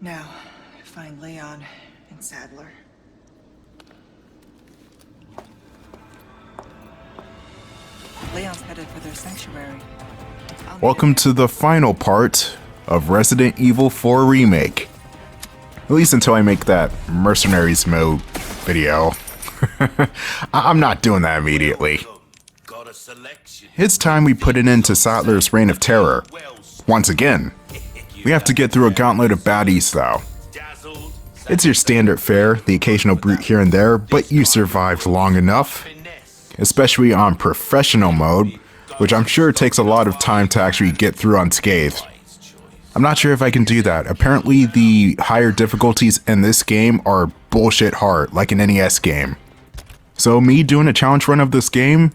Now, find Leon and Sadler. Leon's headed for their sanctuary. Welcome to the final part of Resident Evil 4 Remake. At least until I make that Mercenaries mode video. I'm not doing that immediately. It's time we put an end to Sadler's reign of terror. Once again. We have to get through a gauntlet of baddies though. It's your standard fare, the occasional brute here and there, but you survived long enough. Especially on professional mode, which I'm sure takes a lot of time to actually get through unscathed. I'm not sure if I can do that. Apparently the higher difficulties in this game are bullshit hard, like an NES game. So me doing a challenge run of this game?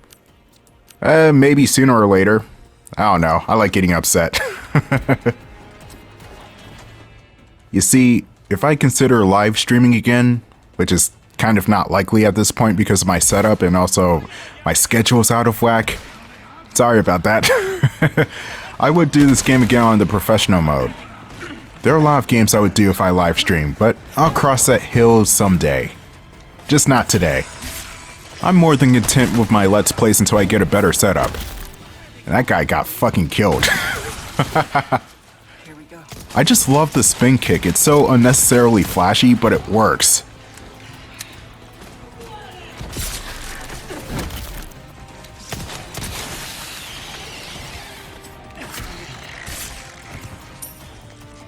Maybe sooner or later. I don't know, I like getting upset. You see, if I consider live streaming again, which is kind of not likely at this point because of my setup and also my schedule's out of whack. Sorry about that. I would do this game again on the professional mode. There are a lot of games I would do if I live stream, but I'll cross that hill someday. Just not today. I'm more than content with my Let's Plays until I get a better setup. And that guy got fucking killed. Here we go. I just love the spin kick. It's so unnecessarily flashy, but it works.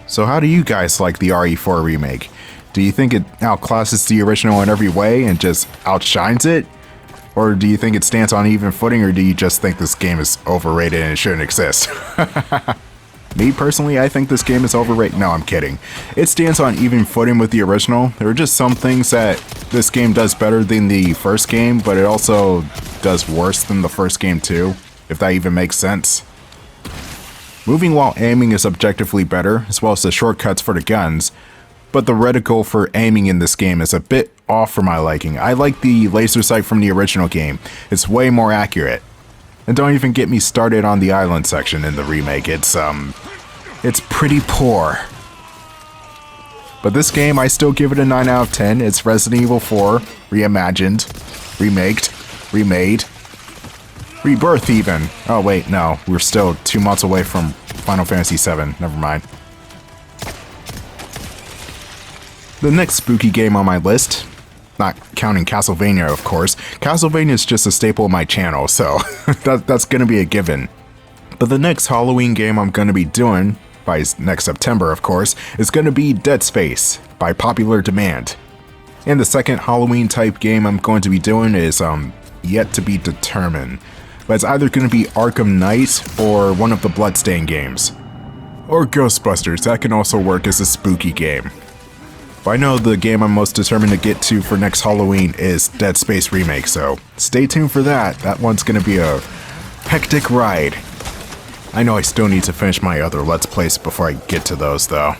So how do you guys like the RE4 remake? Do you think it outclasses the original in every way and just outshines it? Or do you think it stands on even footing, or do you just think this game is overrated and it shouldn't exist? Me personally, I think this game is overrated. No, I'm kidding. It stands on even footing with the original. There are just some things that this game does better than the first game, but it also does worse than the first game too, if that even makes sense. Moving while aiming is objectively better, as well as the shortcuts for the guns, but the reticle for aiming in this game is a bit off for my liking. I like the laser sight from the original game. It's way more accurate. And don't even get me started on the island section in the remake. It's pretty poor. But this game, I still give it a 9 out of 10. It's Resident Evil 4, reimagined, remaked, remade, rebirth even. Oh wait, no, we're still 2 months away from Final Fantasy VII. Never mind. The next spooky game on my list, not counting Castlevania, of course. Castlevania is just a staple of my channel, so that's gonna be a given. But the next Halloween game I'm gonna be doing, by next September of course, is gonna be Dead Space, by popular demand. And the second Halloween type game I'm going to be doing is yet to be determined. But it's either gonna be Arkham Knight or one of the Bloodstained games. Or Ghostbusters, that can also work as a spooky game. But I know the game I'm most determined to get to for next Halloween is Dead Space Remake, so stay tuned for that. That one's gonna be a hectic ride. I know I still need to finish my other Let's Plays before I get to those though.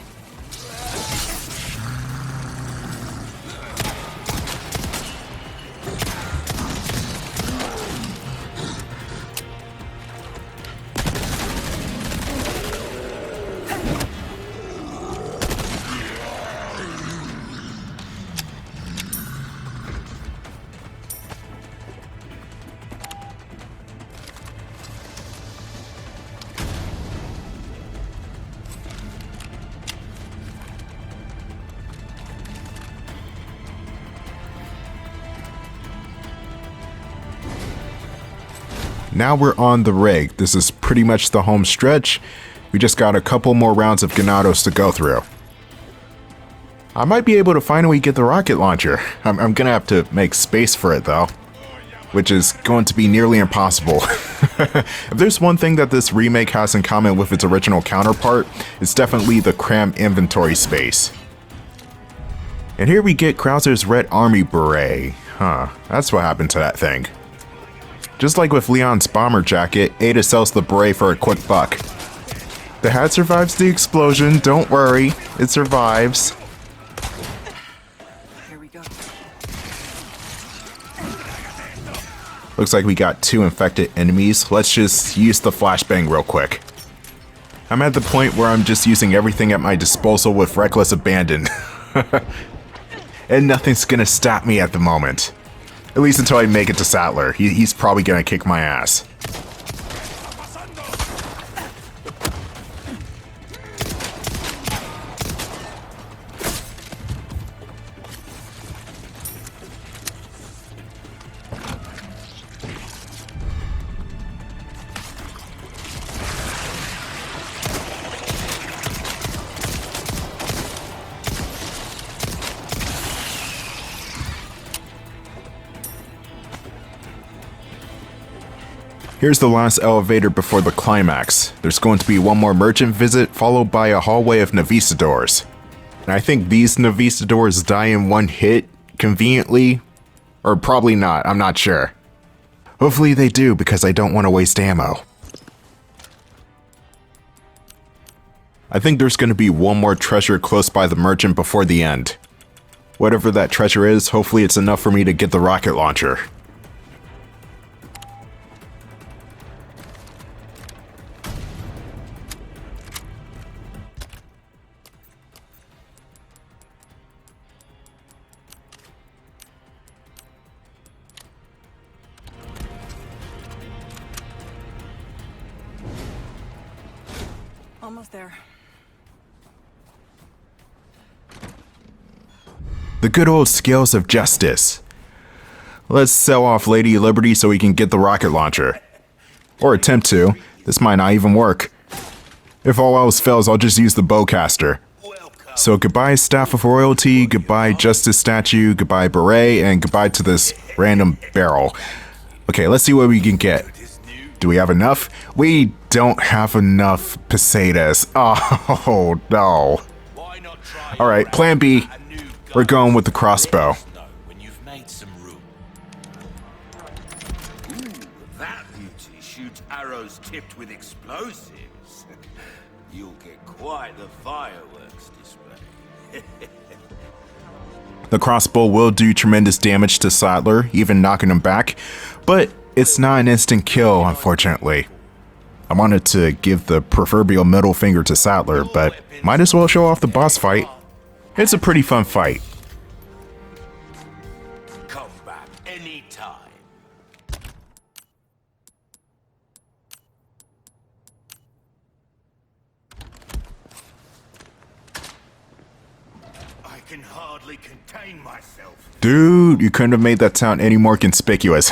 Now we're on the rig. This is pretty much the home stretch. We just got a couple more rounds of Ganados to go through. I might be able to finally get the rocket launcher. I'm gonna have to make space for it though, which is going to be nearly impossible. If there's one thing that this remake has in common with its original counterpart, it's definitely the cramped inventory space. And here we get Krauser's Red Army Beret. Huh, that's what happened to that thing. Just like with Leon's bomber jacket, Ada sells the beret for a quick buck. The hat survives the explosion, don't worry, it survives. Here we go. Looks like we got 2 infected enemies. Let's just use the flashbang real quick. I'm at the point where I'm just using everything at my disposal with reckless abandon. And nothing's gonna stop me at the moment. At least until I make it to Sattler. He's probably gonna kick my ass. Here's the last elevator before the climax. There's going to be one more merchant visit, followed by a hallway of Navisadors. And I think these Navisadors die in one hit, conveniently. Or probably not, I'm not sure. Hopefully they do, because I don't want to waste ammo. I think there's going to be one more treasure close by the merchant before the end. Whatever that treasure is, hopefully it's enough for me to get the rocket launcher. Almost there. The good old scales of justice. Let's sell off Lady Liberty so we can get the rocket launcher. Or attempt to. This might not even work. If all else fails, I'll just use the bowcaster. So goodbye Staff of Royalty, goodbye Justice Statue, goodbye Beret, and goodbye to this random barrel. Okay, let's see what we can get. Do we have enough? We don't have enough pesetas. Oh, no. Alright, plan B. We're going with the crossbow. That beauty shoots arrows tipped with explosives. You'll get quite the fireworks display. The crossbow will do tremendous damage to Sattler, even knocking him back, but it's not an instant kill, unfortunately. I wanted to give the proverbial middle finger to Sattler, but might as well show off the boss fight. It's a pretty fun fight. Come back anytime. I can hardly contain myself. Dude, you couldn't have made that sound any more conspicuous.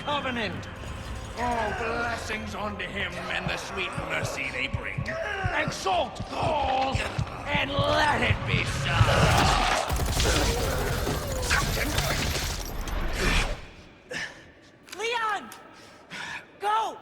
Covenant. All blessings unto him and the sweet mercy they bring. Exalt Gaul, and let it be so. Leon! Go!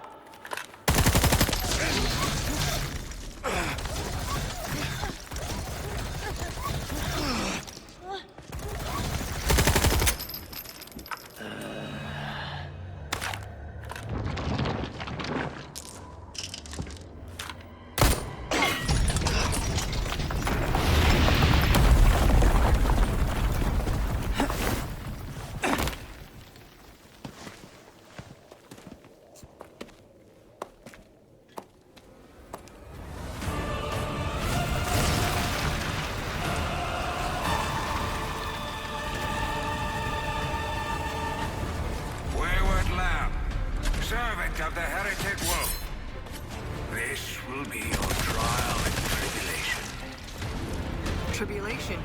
Servant of the heretic wolf. This will be your trial and tribulation. Tribulation.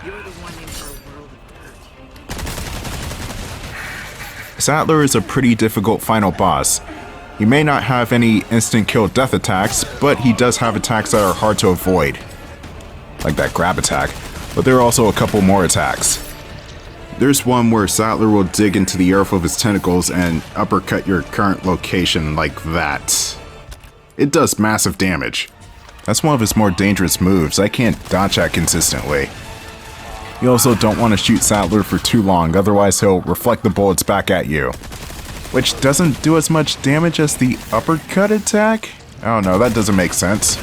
You're the one in for a world of hurt. Sattler is a pretty difficult final boss. He may not have any instant kill death attacks, but he does have attacks that are hard to avoid. Like that grab attack, but there are also a couple more attacks. There's one where Sattler will dig into the earth with his tentacles and uppercut your current location like that. It does massive damage. That's one of his more dangerous moves. I can't dodge that consistently. You also don't want to shoot Sattler for too long, otherwise he'll reflect the bullets back at you. Which doesn't do as much damage as the uppercut attack? I don't know, that doesn't make sense.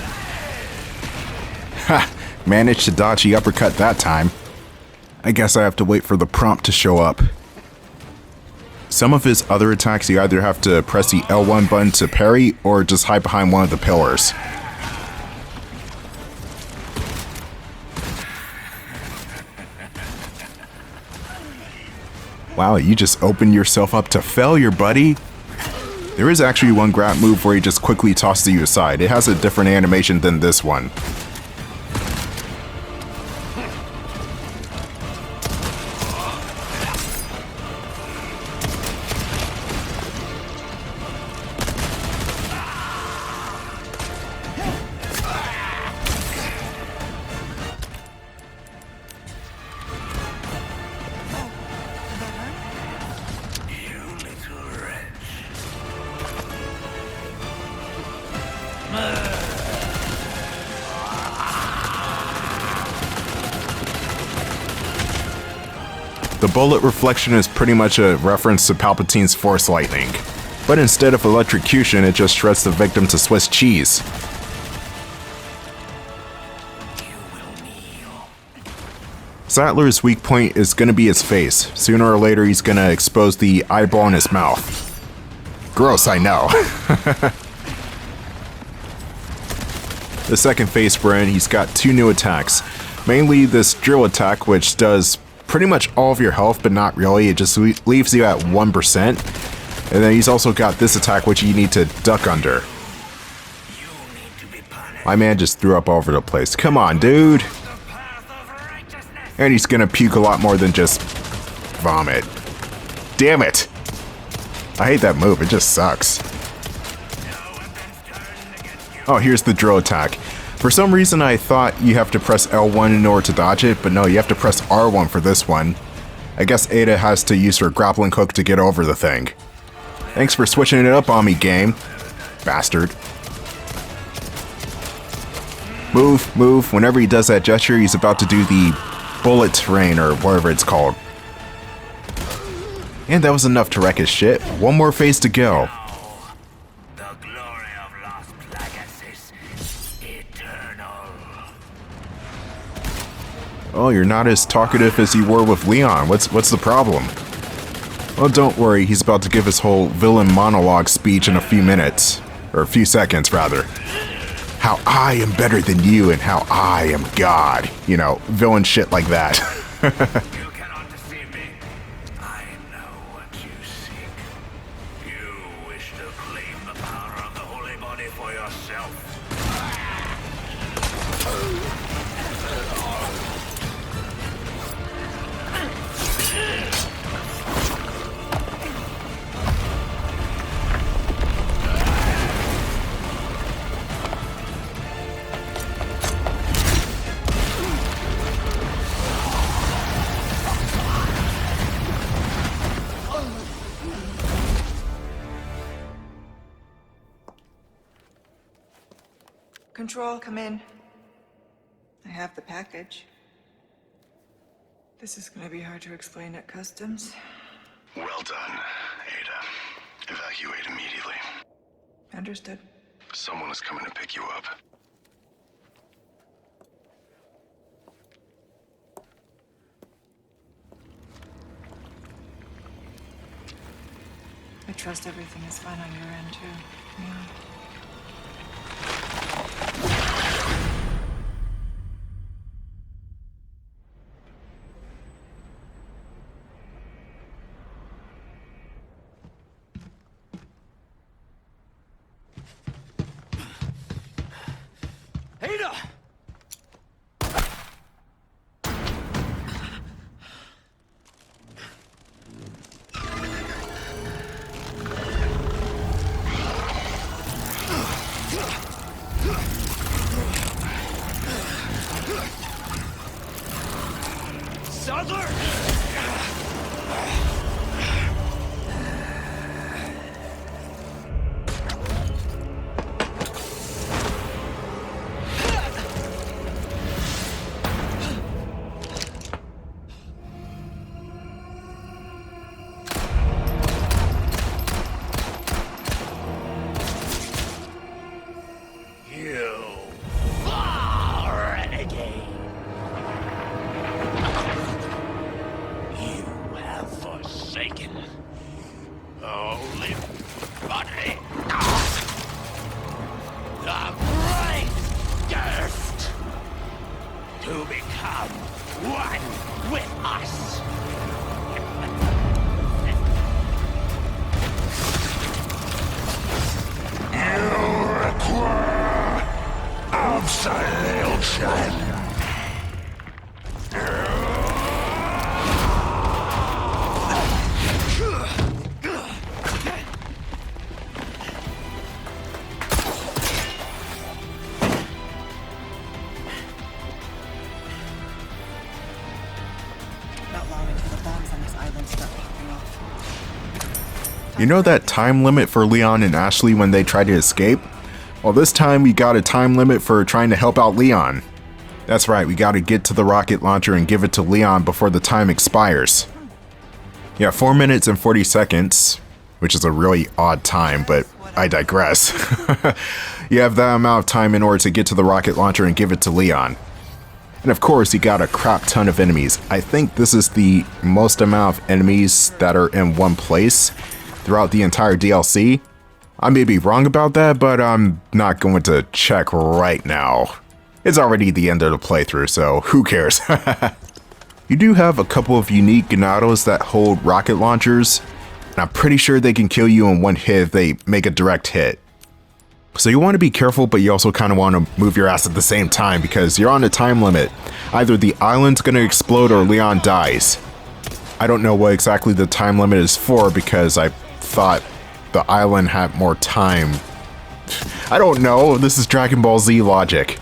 Ha! Managed to dodge the uppercut that time. I guess I have to wait for the prompt to show up. Some of his other attacks you either have to press the L1 button to parry or just hide behind one of the pillars. Wow, you just opened yourself up to failure, buddy. There is actually one grab move where he just quickly tosses you aside. It has a different animation than this one. The bullet reflection is pretty much a reference to Palpatine's Force Lightning, but instead of electrocution, it just shreds the victim to Swiss cheese. Sattler's weak point is going to be his face. Sooner or later, he's going to expose the eyeball in his mouth. Gross, I know. The second phase we're in, he's got two new attacks. Mainly this drill attack, which does pretty much all of your health, but not really. It just leaves you at 1%. And then he's also got this attack, which you need to duck under. My man just threw up all over the place. Come on, dude. And he's gonna puke a lot more than just vomit. Damn it. I hate that move. It just sucks. Oh, here's the drill attack. For some reason, I thought you have to press L1 in order to dodge it, but no, you have to press R1 for this one. I guess Ada has to use her grappling hook to get over the thing. Thanks for switching it up on me, game. Bastard. Move, move. Whenever he does that gesture, he's about to do the bullet terrain or whatever it's called. And that was enough to wreck his shit. One more phase to go. Oh, you're not as talkative as you were with Leon. What's the problem? Well, don't worry. He's about to give his whole villain monologue speech in a few minutes. Or a few seconds, rather. How I am better than you and how I am God. You know, villain shit like that. You cannot deceive me. I know what you seek. You wish to claim the power of the holy body for yourself. Control, come in. I have the package. This is gonna be hard to explain at customs. Well done, Ada. Evacuate immediately. Understood. Someone is coming to pick you up. I trust everything is fine on your end, too. Yeah. Ada! Mother! You renegade! You have forsaken holy body. The great gift to become one with us. Absolution. Not long until the bombs on this island start popping off. You know that time limit for Leon and Ashley when they try to escape? Well, this time we got a time limit for trying to help out Leon. That's right, we gotta get to the rocket launcher and give it to Leon before the time expires. Yeah, 4 minutes and 40 seconds, which is a really odd time, but I digress. You have that amount of time in order to get to the rocket launcher and give it to Leon. And of course, you got a crap ton of enemies. I think this is the most amount of enemies that are in one place throughout the entire DLC. I may be wrong about that, but I'm not going to check right now. It's already the end of the playthrough, so who cares? You do have a couple of unique Ganados that hold rocket launchers, and I'm pretty sure they can kill you in one hit if they make a direct hit. So you want to be careful, but you also kind of want to move your ass at the same time because you're on a time limit. Either the island's gonna explode or Leon dies. I don't know what exactly the time limit is for because I thought the island had more time. I don't know, this is Dragon Ball Z logic.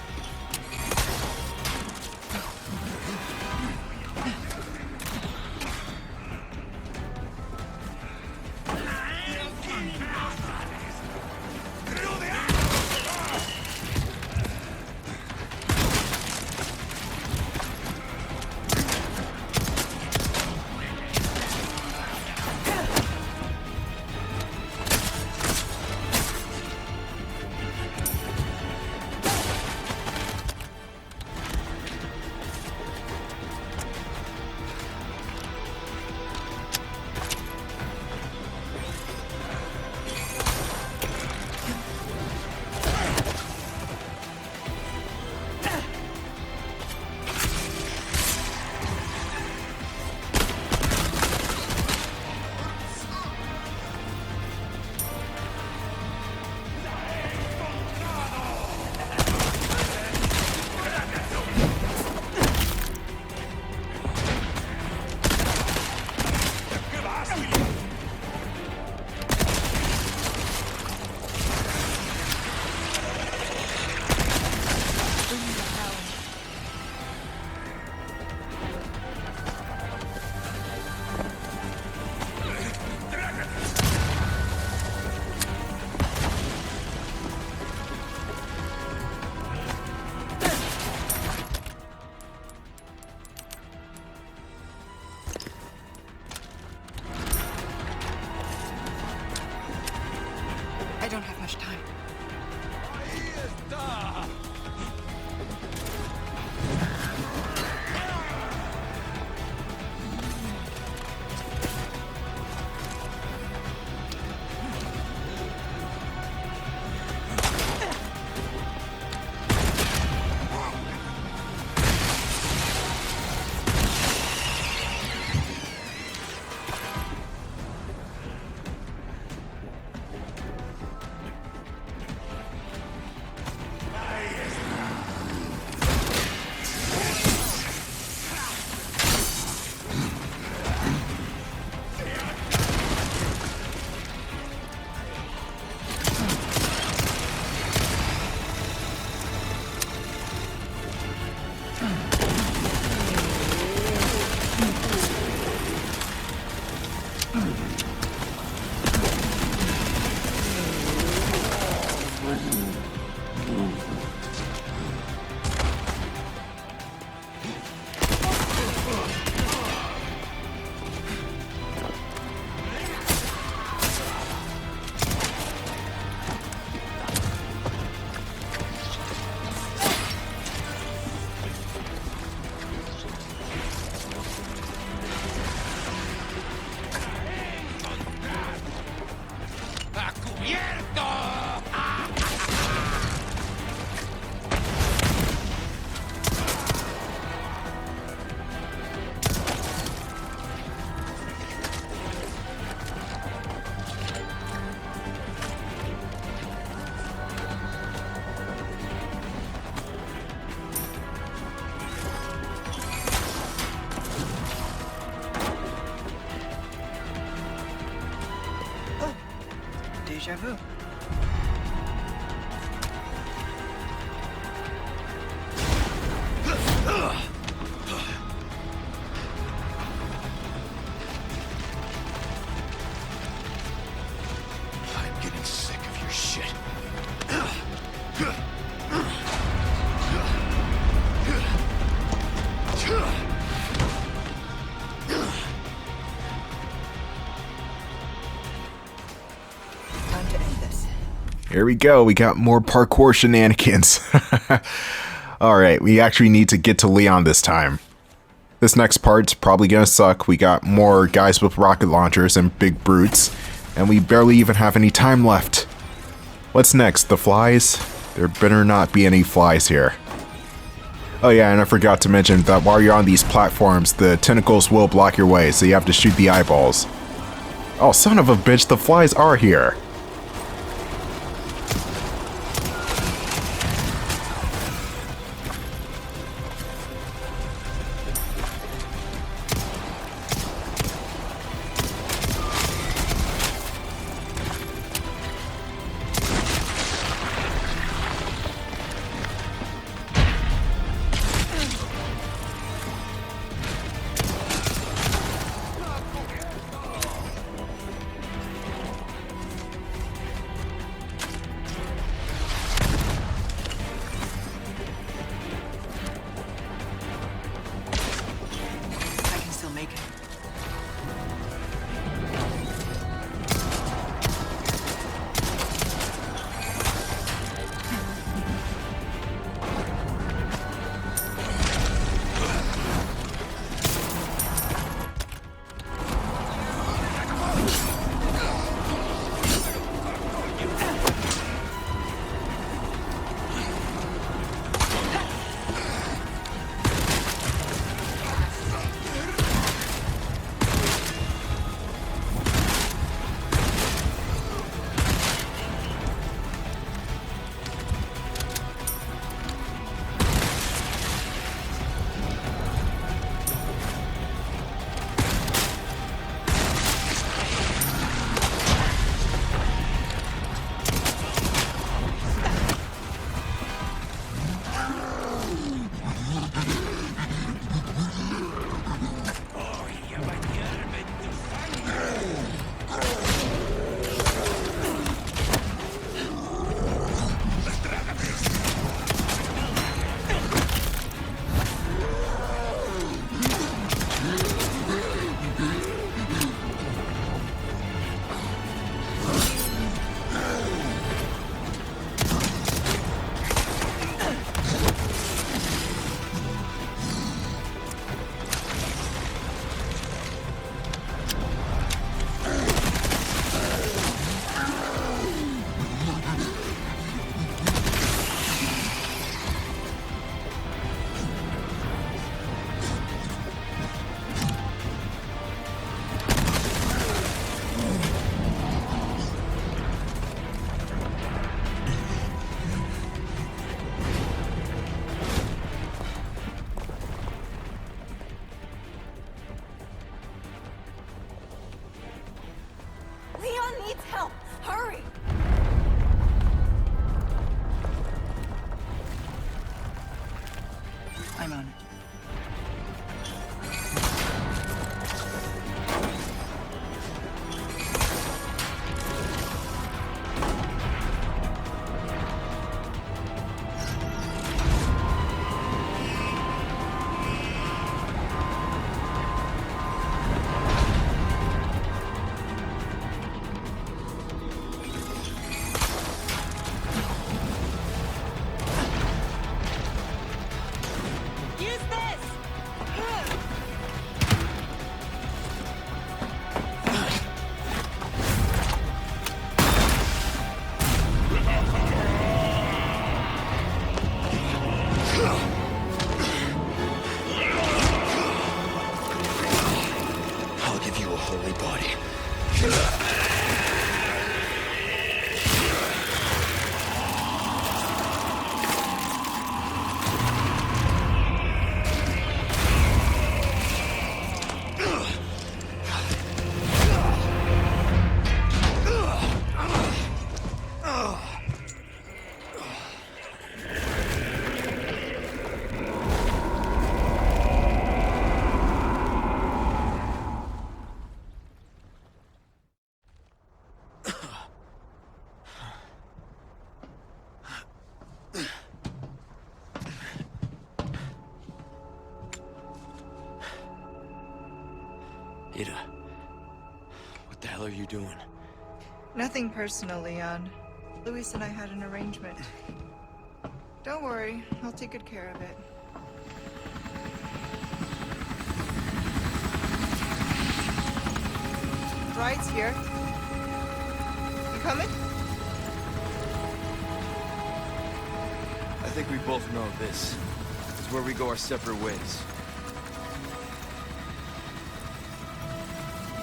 Deja vu. I'm getting sick of your shit. Time to end this. Here we go. We got more parkour shenanigans. Alright, we actually need to get to Leon this time. This next part's probably gonna suck. We got more guys with rocket launchers and big brutes, and we barely even have any time left. What's next? The flies? There better not be any flies here. Oh yeah, and I forgot to mention that while you're on these platforms, the tentacles will block your way, so you have to shoot the eyeballs. Oh, son of a bitch, the flies are here. I can still make it. Leon needs help! Hurry! I'm on it. Use Ada, what the hell are you doing? Nothing personal, Leon. Luis and I had an arrangement. Don't worry, I'll take good care of it. Ride's here. You coming? I think we both know this is where we go our separate ways.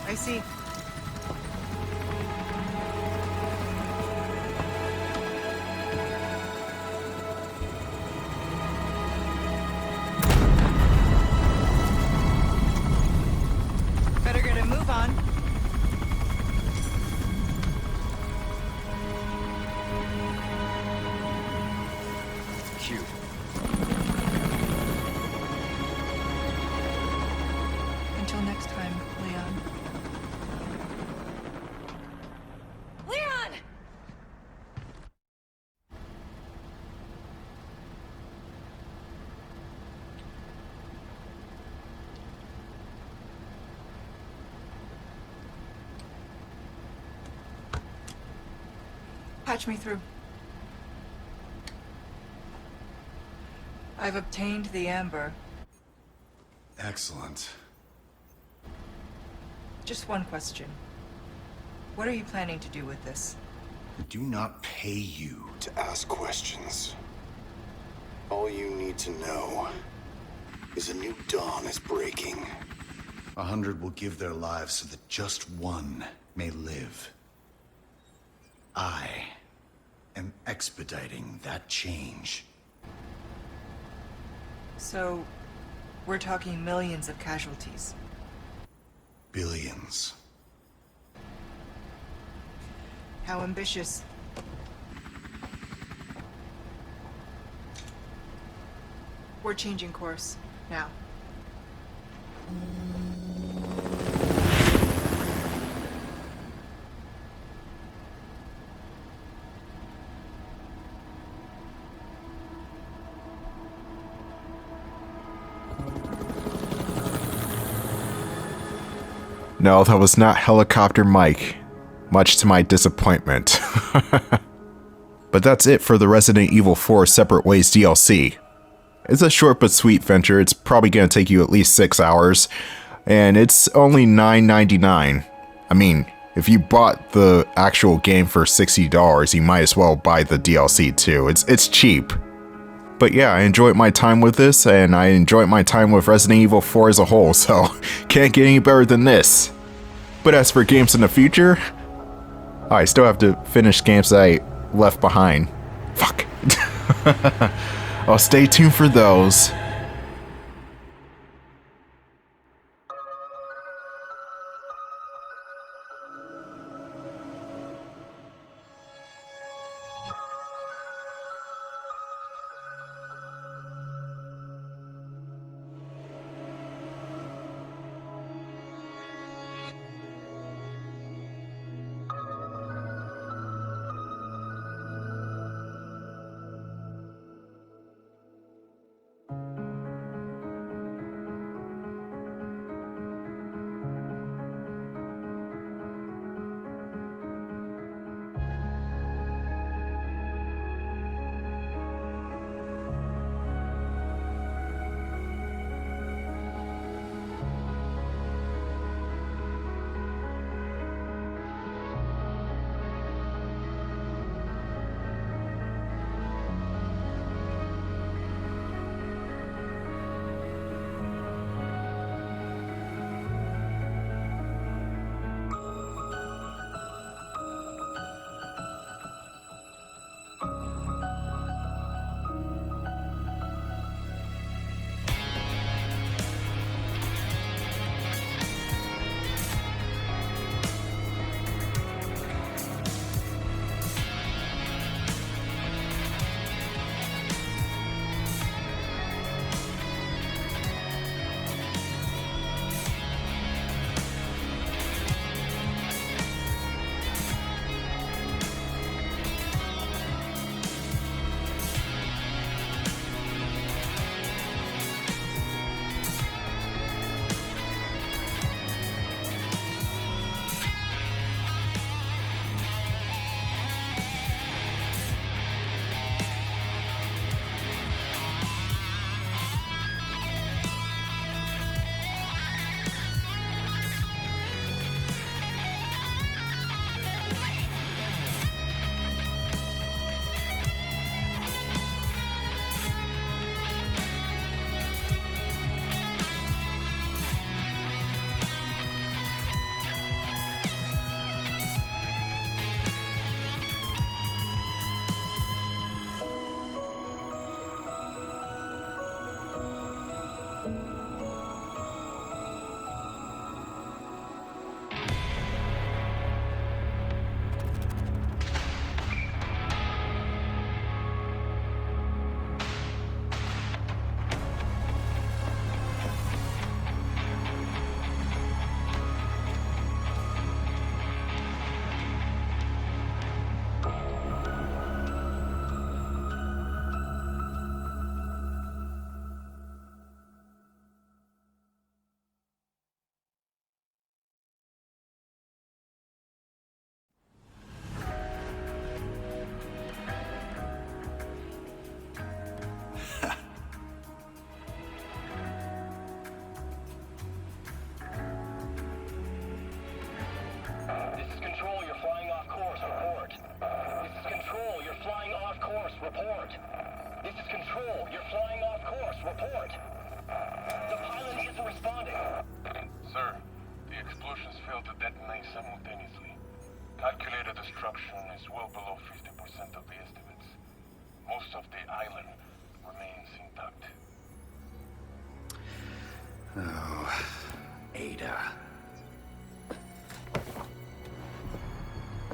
I see. Better get a move on. Cute. Until next time, Leon. Leon! Patch me through. I've obtained the amber. Excellent. Just one question. What are you planning to do with this? I do not pay you to ask questions. All you need to know is a new dawn is breaking. 100 will give their lives so that just one may live. I am expediting that change. So, we're talking millions of casualties. Billions. How ambitious. We're changing course, now. No, that was not Helicopter Mike, much to my disappointment. But that's it for the Resident Evil 4 Separate Ways DLC. It's a short but sweet venture. It's probably going to take you at least 6 hours, and it's only $9.99. I mean, if you bought the actual game for $60, you might as well buy the DLC too. It's cheap. But yeah, I enjoyed my time with this, and I enjoyed my time with Resident Evil 4 as a whole, so can't get any better than this. But as for games in the future, I still have to finish games that I left behind. Fuck. I'll stay tuned for those.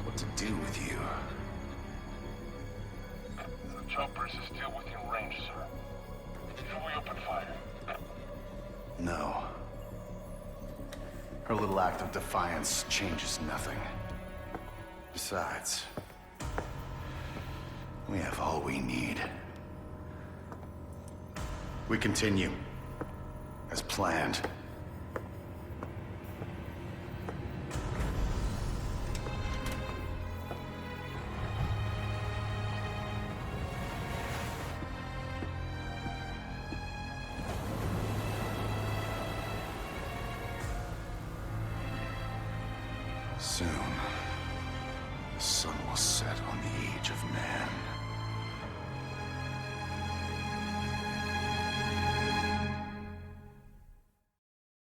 what to do with you. The chopper is still within range, sir. Should we open fire? No. Her little act of defiance changes nothing. Besides, we have all we need. We continue, as planned. Soon, the sun will set on the age of man.